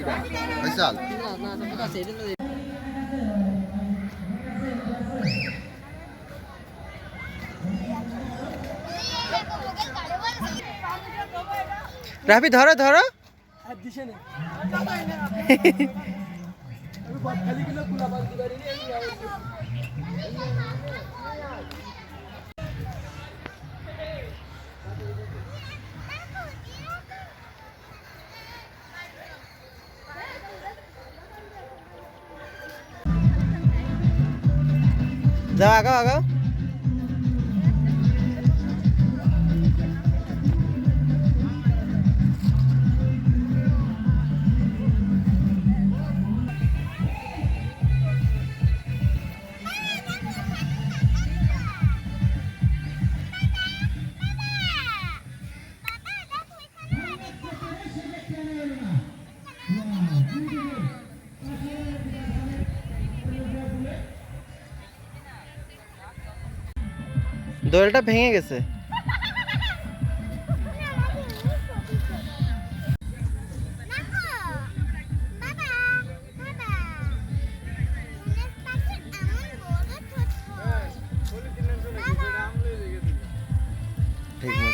ফয়সাল রাফি ধরো ধরো যাও আগাও আগাও দোলটা ভেঙে গেছে ঠিক আছে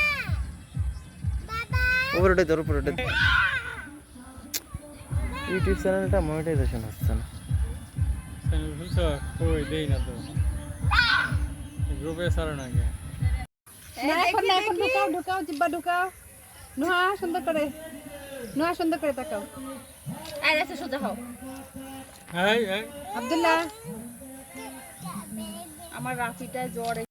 উপরে উঠে তোর উপরে উঠে ইউটিউব চ্যানেলটা মনিটাইজেশন হচ্ছে না চ্যানেল খুলছো কই দেই না তো গ্রুপে সারো না কে না এখন ঢুকাও জিব্বা ঢুকাও নোহা সুন্দর করে তাকাও আয় রাসে সোজা হও এই আব্দুল্লাহ আমার রাফিটা জ্বর